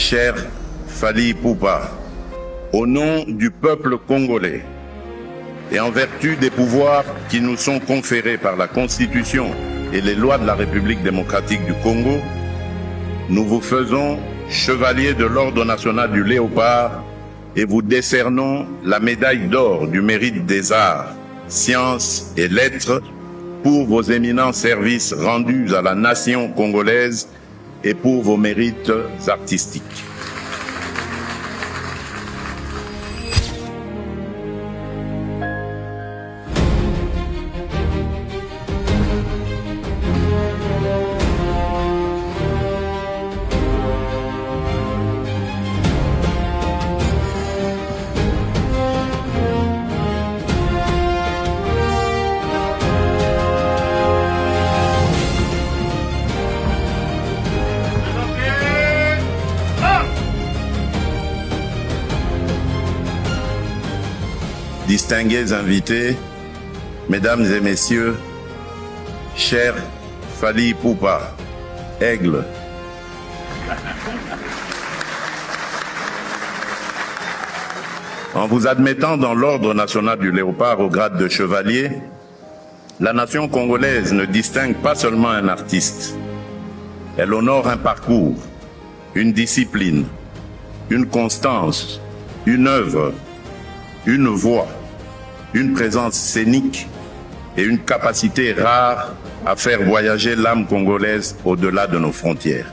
cher Fally Ipupa, au nom du peuple congolais et en vertu des pouvoirs qui nous sont conférés par la Constitution et les lois de la République démocratique du Congo, nous vous faisons chevalier de l'Ordre national du Léopard et vous décernons la médaille d'or du mérite des arts, sciences et lettres pour vos éminents services rendus à la nation congolaise et pour vos mérites artistiques. Distingués invités, mesdames et messieurs, cher Fally Ipupa, aigle. En vous admettant dans l'Ordre national du Léopard au grade de chevalier, la nation congolaise ne distingue pas seulement un artiste. Elle honore un parcours, une discipline, une constance, une œuvre, une voix, une présence scénique et une capacité rare à faire voyager l'âme congolaise au-delà de nos frontières.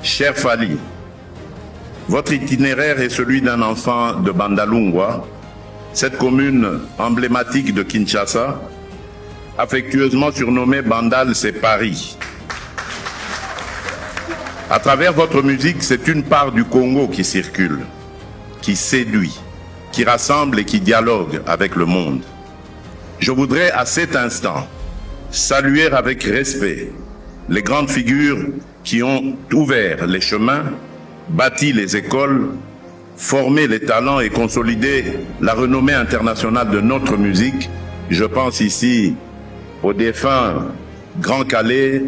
Cher Fally, votre itinéraire est celui d'un enfant de Bandalungwa, cette commune emblématique de Kinshasa, affectueusement surnommée Bandal, c'est Paris. À travers votre musique, c'est une part du Congo qui circule, qui séduit, qui rassemble et qui dialogue avec le monde. Je voudrais à cet instant saluer avec respect les grandes figures qui ont ouvert les chemins, bâti les écoles, formé les talents et consolidé la renommée internationale de notre musique. Je pense ici au défunt Grand Calais,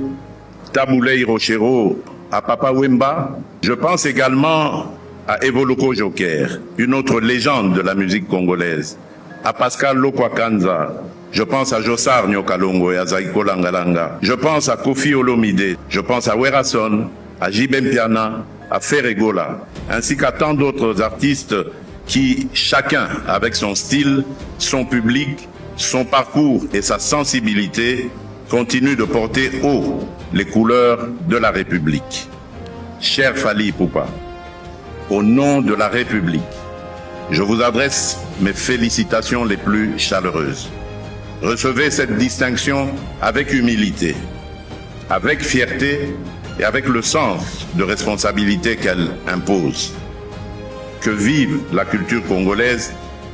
Taboulé Hiroshiro, à Papa Wemba. Je pense également à Evoloko Joker, une autre légende de la musique congolaise, à Pascal Lokwakanza, je pense à Jossar Nyokalongo et à Zaiko Langalanga, je pense à Kofi Olomide, je pense à Werason, à Jibem Piana, à Ferregola, ainsi qu'à tant d'autres artistes qui, chacun avec son style, son public, son parcours et sa sensibilité, continuent de porter haut les couleurs de la République. Cher Fally Ipupa, au nom de la République, je vous adresse mes félicitations les plus chaleureuses. Recevez cette distinction avec humilité, avec fierté et avec le sens de responsabilité qu'elle impose. Que vive la culture congolaise,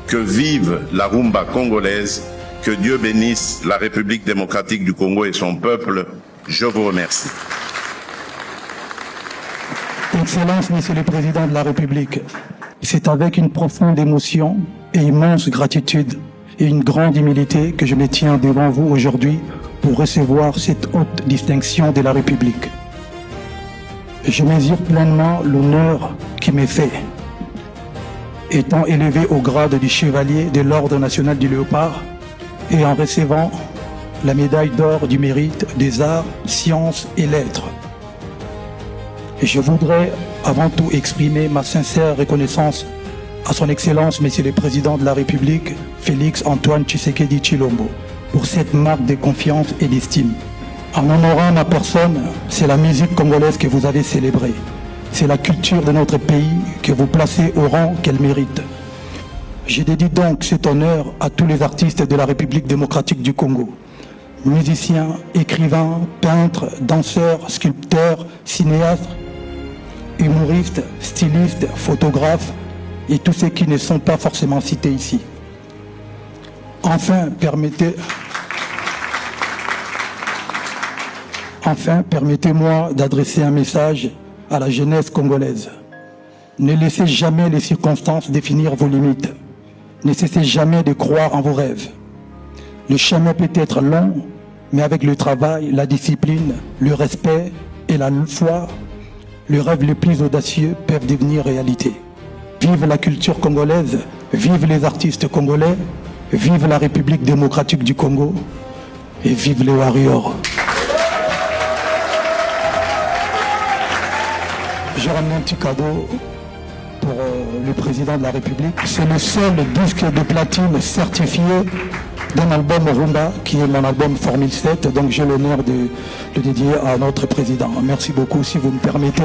que vive la rumba congolaise, que Dieu bénisse la République démocratique du Congo et son peuple. Je vous remercie. Excellence, Monsieur le Président de la République, c'est avec une profonde émotion et immense gratitude et une grande humilité que je me tiens devant vous aujourd'hui pour recevoir cette haute distinction de la République. Je mesure pleinement l'honneur qui m'est fait, étant élevé au grade du chevalier de l'Ordre national du Léopard et en recevant la médaille d'or du mérite des arts, sciences et lettres. Je voudrais avant tout exprimer ma sincère reconnaissance à son Excellence, Monsieur le Président de la République, Félix Antoine Tshisekedi Tshilombo, pour cette marque de confiance et d'estime. En honorant ma personne, c'est la musique congolaise que vous avez célébrée. C'est la culture de notre pays que vous placez au rang qu'elle mérite. Je dédie donc cet honneur à tous les artistes de la République démocratique du Congo. Musiciens, écrivains, peintres, danseurs, sculpteurs, cinéastes, humoristes, stylistes, photographes et tous ceux qui ne sont pas forcément cités ici. Enfin, permettez-moi d'adresser un message à la jeunesse congolaise. Ne laissez jamais les circonstances définir vos limites. Ne cessez jamais de croire en vos rêves. Le chemin peut être long, mais avec le travail, la discipline, le respect et la foi, les rêves les plus audacieux peuvent devenir réalité. Vive la culture congolaise, vive les artistes congolais, vive la République démocratique du Congo et vive les warriors. J'ai ramené un petit cadeau pour le président de la République. C'est le seul disque de platine certifié d'un album Rumba, qui est mon album Formule 7. Donc j'ai l'honneur de le dédier à notre président. Merci beaucoup, si vous me permettez.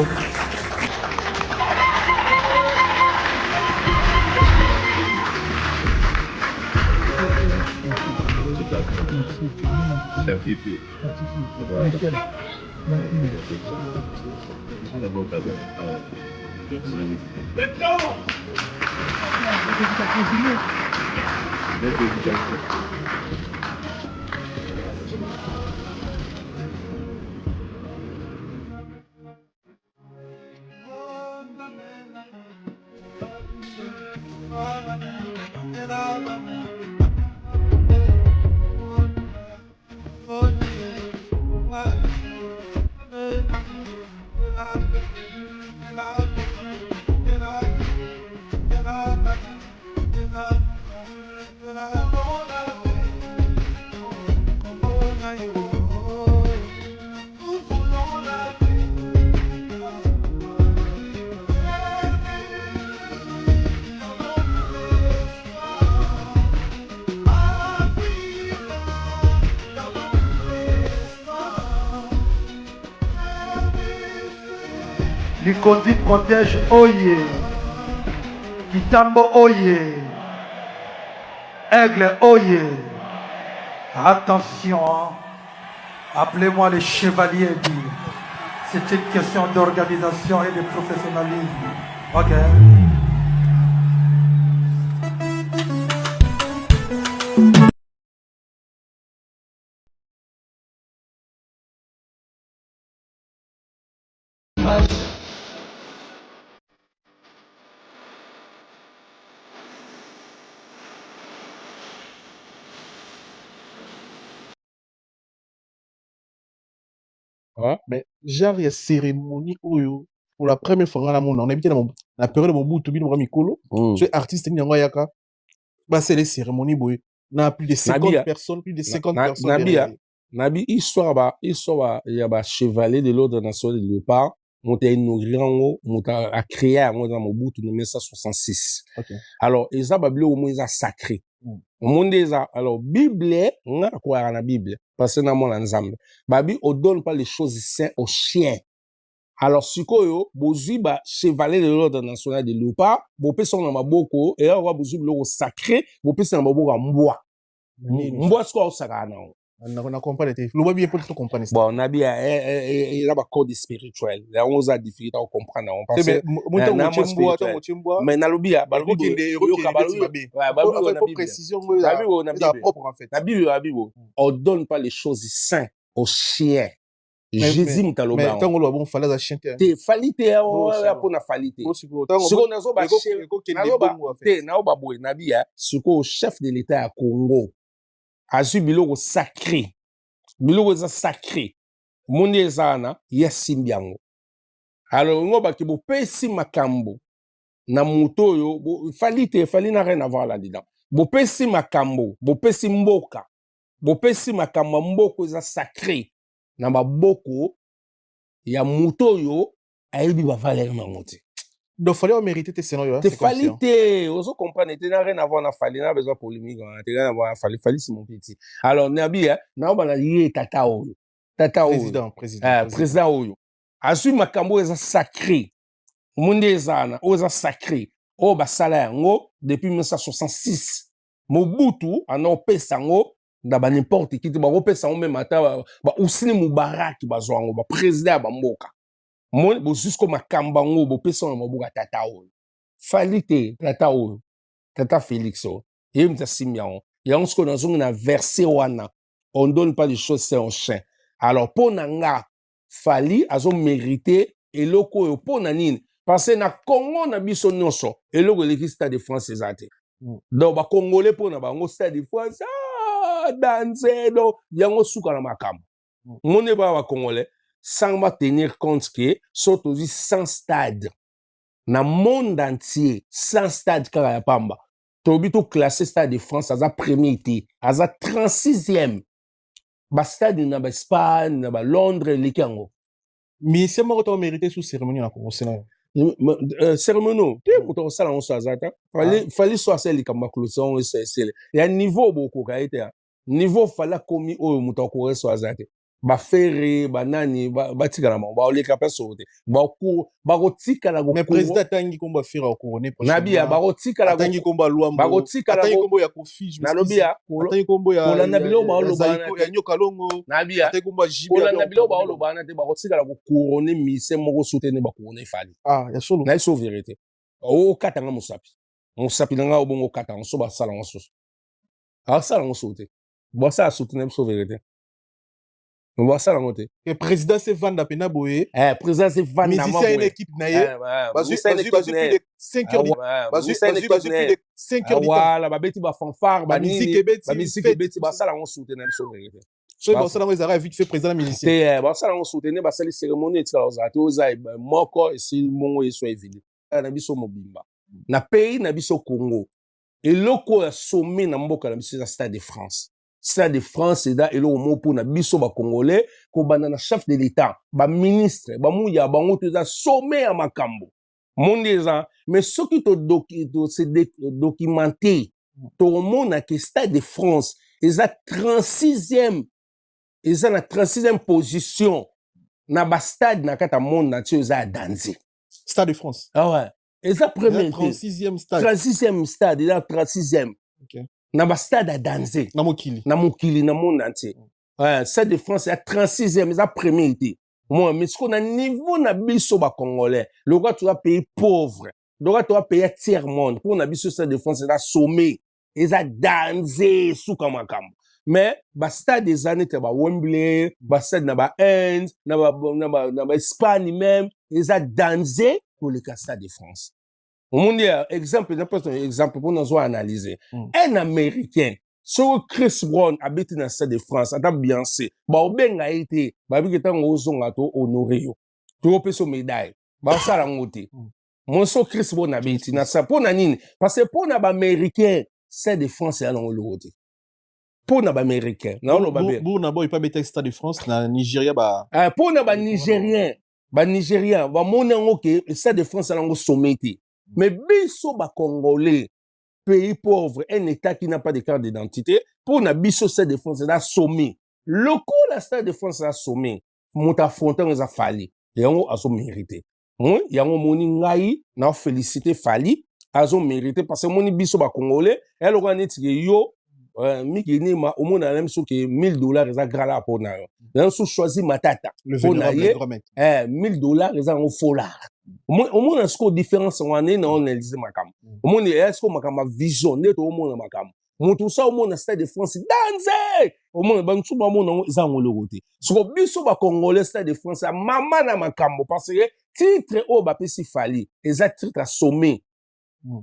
Likondi protège Oye, Kitambo Oye, Aigle Oye. Attention, hein. Appelez-moi le chevalier. C'est une question d'organisation et de professionnalisme. Ok. Hein? Mais genre, il y a cérémonie oyo. Pour la première fois, on habite dans la période de Mobutu, Mikolo. Je suis artiste, bah, c'est les cérémonies, boy. On a plus de 50 personnes, plus de 50 personnes. Nabi, histoire, il y a chevalier de l'ordre national de léopard, monté inauguré a créé à moi dans Mobutu en 1966. Alors, ils ont babli au moins sacré. Au monde alors Bible, on a quoi dans la Bible parce que dans mon ensemble. Babi, on donne pas les choses saintes aux chiens. Alors sikoyo, bozui ba chevalier de l'ordre national de léopard, bopé son na maboko et on va bozui le sacré, bopé son na maboko mbwa. Mbwa ce qu'on saka na. On comprend les le bien pour tout comprendre. Bon, on a bien il a pas code spirituel. Là on a difficulté à comprendre parce que mais na lobia ba précision propre en fait. La Bible on donne pas les choses saintes aux chiens. Jésus mutaloba. Mais tant on bon fallait à chien. Te falité pour na falité. Ce qu'on a zo ba te na ba boy na bia ce qu'on chef de l'état à Congo. Azu biloko sacré. Biloko za sacré. Monde ezana yasimbiango. Alors ngo ba ki bo pesi makambo na moto yo fali na rien à voir là-dedans. Bo pesi makambo, bo pesi mboka. Bo pesi makambo mboko za sacré na maboko ya moto yo ayebi ba valeur na moto. Donc fallait mériter tes scénarios. Te falité, on se comprend, tu n'as rien à voir na fali, n'a besoin polémique, tu n'as rien à voir fali c'est mon petit. Alors nabi na ba na lié tata oyo. Président oyo. Azu makambo eza sacré. Monde ezana, oza sacré. O ba sala yango depuis 1966. Mobutu ana opesa ngo na ba n'importe qui ba opesa ngo même ata ba Usini Mubarak bazwa ngo ba président ba mboka. Mon bo jusqu'au makamba ngo bo pesa ngo mabuka tata oyo. Falite tata oyo. Tata Félix o. Et mta simian. Et on se connaît na verset wana. On donne pas des choses c'est un chien. Alors pour nanga fali azo mérité eloko yo pour nanine parce que na Congo na biso nyonso eloko le stade de France ezate. Donc ba congolais pour na bango stade de France danse do yango suka na makambo. Mone ba congolais sans ma tenir compte que surtout sans stade na monde entier sans stade kaka ya pamba tobi to classé stade de France aza premier été aza 36e ba stade na ba Espagne na ba Londres likango mais c'est moi qui mérité sous cérémonie na Congo Sénat cérémonie te moto sala on so azata fallait so aseli kamba closon c'est ya niveau beaucoup kaite niveau fala komi oyo moto ko so azata ba ferre ba nani ba tikala ma ba oleka peso te ba ko tikala go mais président tangi komba fera couronner nabia ba ko tikala go tangi komba luambo ba ko tikala tangi kombo ya kofi na lobia tangi kombo ya na bilo ba lo ba ya nyoka longo nabia tangi komba jibia na bilo ba lo ba na te ba ko tikala go couronner mise moko soutenir ba couronner fali ya solo na so vérité o katanga musapi nga obongo katanga so ba sala ngoso sala ngoso te ba sala soutenir so vérité on ça la le président c'est Vanda Pena Boye président c'est Vanda mais c'est une équipe naïe bazu plus de 5 heures bazu plus de 5 heures voilà ba beti ba fanfare ba musique beti ba sala on soutenir so vérité so ba sala on a vite fait président musicien ba sala on soutenir ba sala cérémonie et ça ozati ozai moko et si mongo eso évident na biso mobimba na pays na biso Congo et loko ya sommet na mboka na biso stade de France Stade de France eza eloko moko mpona biso bacongolais kobanda na chef de l'état baministre bamuya bango to eza sommet ya makambo monde eza mais soki se documenté tomona ke Stade de France eza 36e eza na 36e position na bastade na kati ya monde na tio eza ya danger Stade de France ouais eza premier 36e stade 36e stade eza 36e na ba stade à danser na mokili na monde entier Stade de France ya 36e eza premier été moi mais ce qu'on a niveau na biso ba congolais le roi tu vas payer pauvre le roi tu vas payer tiers monde pour na biso Stade de France eza sommet eza danser sous comme makambo mais ba stade des années te ba Wembley ba stade na ba Inde na ba Espagne même eza danser pour le Stade de France. Au monde, exemple, n'importe un exemple pour nous analyser. Un Américain, sur Chris Brown habite dans le Stade de France, à Beyoncé, bah, ben a été, bah, il est en ozon à toi honoré yo. Tu repères son médaille. Bah, ça l'a monté. Mon so Chris Brown habite dans ça. Pour nanine, parce que pour n'ab Américain, Stade de France est à l'enlouré. Pour n'ab Américain, non, non, bah, pour n'ab il pas bête Stade de France, na Nigeria, bah. Pour n'ab Nigérien, bah, Nigérien, bah, mon ok, le Stade de France est à l'enlouré. Mais biso ba congolais pays pauvre un état qui n'a pas de carte d'identité pour na biso Stade de France da sommet le coup la Stade de France da sommet monta fronton za fali yango azo mérité moi yango moni ngai na féliciter fali azo mérité parce que moni biso ba congolais elle organise yo miki ma au monde même sou que $1000 za grala pour na yo nan sou choisi matata pour na $1000 za en folar au monde est-ce que différence on est na on analyse makam au monde est-ce que makam vision net au monde makam mutu sa au monde Stade de France danser au monde bantu ba monde za ngolo côté so biso ba congolais Stade de France mama na makambo parce que titre o ba pesi fali exact titre à sommet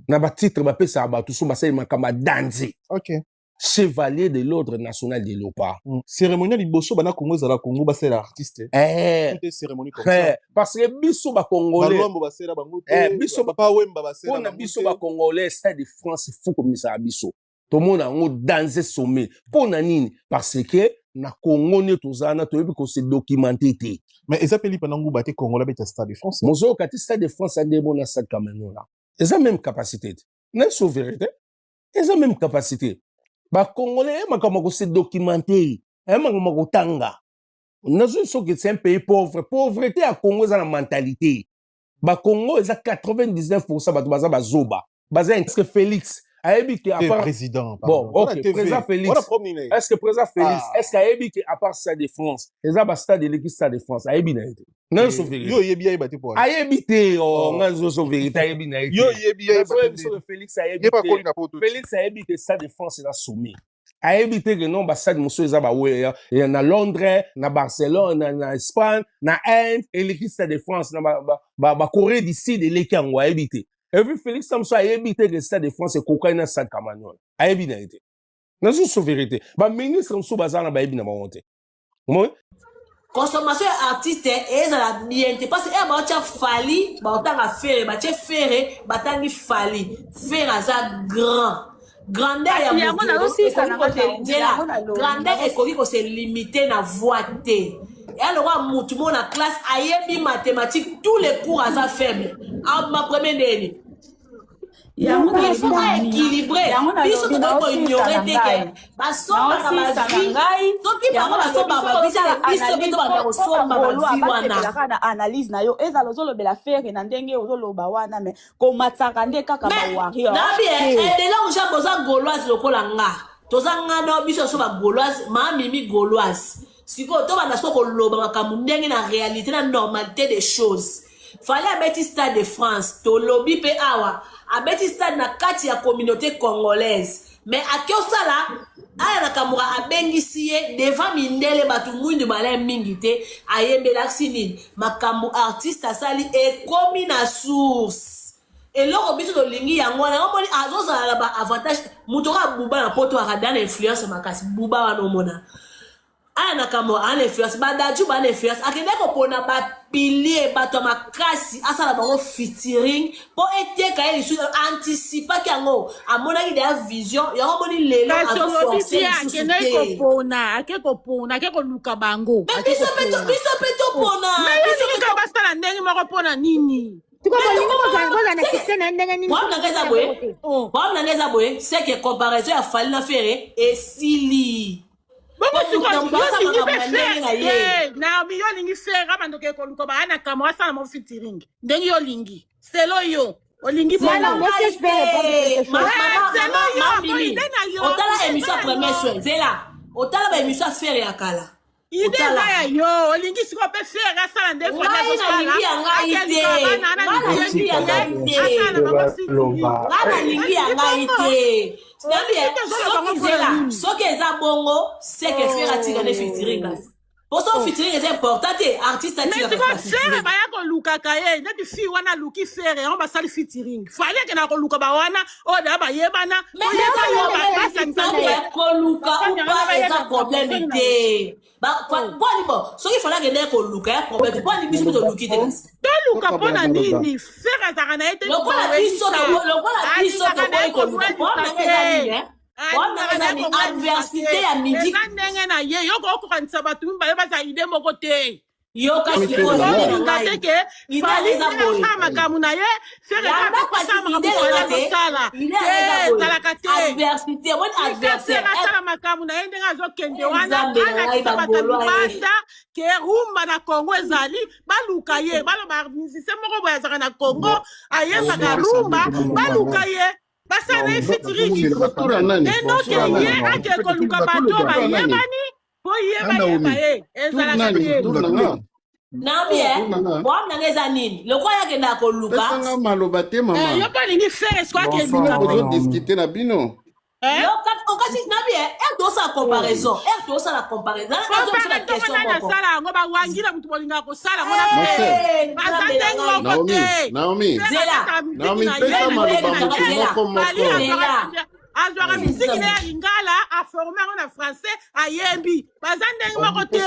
na ba titre ba pesa ba tout so ba sai makamba danser OK chevalier de l'ordre national de l'OPA. Cérémonie liboso bana Congo za la Congo ba c'est l'artiste. Toutes cérémonie comme ça. Parce que biso ba congolais. Balombo ba c'est la bango. Biso ba wemba ba c'est la. Pour biso ba congolais Stade de France fou comme ça biso. Tout le monde a un danser sommet. Pour nanine parce que na Congo ne tozana to yebi ko se documenter té. Mais eza peli pendant ngo baté Congolais ba Stade de France. Mozo kati Stade de France a des bons Stade Cameroun là. Ils ont même capacité. N'est-ce vérité? Ils ont même capacité. Ba congolais makamako se documenter makamako tanga nazo so que c'est un pays pauvre pauvreté à Congo ça la mentalité ba Congo eza 99% bato baza bazoba baza est-ce que Félix ayebi que à part président bon OK président Félix est-ce que président Félix est-ce qu'ayebi que à part Stade de France eza ba stade de l'équipe Stade de France ayebi na été non so vérité yo yebi ay baté pour ayebi te ngazo so vérité ayebi na été yo yebi ay baté Félix ayebi Félix ayebi que Stade de France est sommet ayebi te que non ba stade muso eza ba we na Londres na Barcelone na Espagne na Inde et l'équipe Stade de France na ba Corée du Sud et l'équipe ayebi te et puis Félix Samso ayebi te que Stade de France est cocaïne na Stade Cameroun ayebi na été na so vérité ba ministre muso bazana ba yebi na ba honte moi consommation ya artiste ezala bien te parce que baotya fali baotanga fere batie fere batangi fali fere aza grandeur ya grandeur ekoki kose limite na voix te alors mutu mo na classe ayebi mathématique tous les cours aza faible ma première ndeni il faut équilibrer biso toko ignorer te ke basomba na bavi soki bango basomba bavi biso bito bakosomba bavi wana na analyse na yo ezala ozolobela fere na ndenge ozoloba wana me komatsaka nde kaka bawari nabi edela osha boza gauloise lokola nga toza nga na biso so ba gauloise ma mimi gauloise siko to bana siko koloba makambo ndenge na réalité na normalité des choses fallait abeti Stade de France to lobby pe awa abeti stade na kati ya communauté congolaise mais akiosala aya na kamura abengisi ye devant mindele batu mwindu bala mingi te ayembelaki nini makambo artiste asali ekomi na source eloko biso tolingi yango na omoni azozala na ba avantage mutoka buba na poto akadana influence makasi buba wana omona aya na kamura ana influence badaju bana influence akende kopona ba pilier bato makasi asala bango featuring po eteka ye lisu anticipa yango amonaki da vision yango moni lelo aforcer akeko pona akeko luka bango biso peto pona biso peto basala ndenge moko pona nini nangeza boye c'est que comparaison ya fali na fere esili naomi yo olingi fere abandoke koluka baana kama wasala mo featuring ndenge yo olingi selo yo olingi otala émission premier soin zela otala ba émission fere ya kala idea ya yo olingi siko pe fere asala nde soki eza bongo seke fere atika ne featuring poso featuring eza important te artiste atika fere baya kolukaka ye neti fi wana luki fere yango basali featuring fali eke na koluka bawana oyo da bayebana koluka upa eza problème te bwani bo soki fala akende koluka ya problème bwani biso toluki te toluka mpona nini fere azaka na ye te lokola biso tokoyi koluka adversité ya midi eza ndenge na ye yo kokokanisa bato mibale baza ide moko te yo kasi teke falisala makambo na ye fereasalaka te asala makambo na ye ndenge azokende wana alakisa bato libanda ke rumba na Congo ezali baluka ye baloba musicien moko boye azaka na Congo ayembaka rumba baluka ye basala ye featuring enoke ye ake koluka bato bayebani po yeba ye ezalaka te nanga eza nini lokola yakenda koluka pesanga maloba te mama yo mpo alingi fere sikoakelinga ozodiskite na bino okasi nabi tosala comparaison nasala yango bawangila mutu bolingaka kosala ngo baza ndenge moko te Naomi pesa maloba mutu moko azwaka misiki na ya lingala aforme yango na français ayembi baza ndenge moko te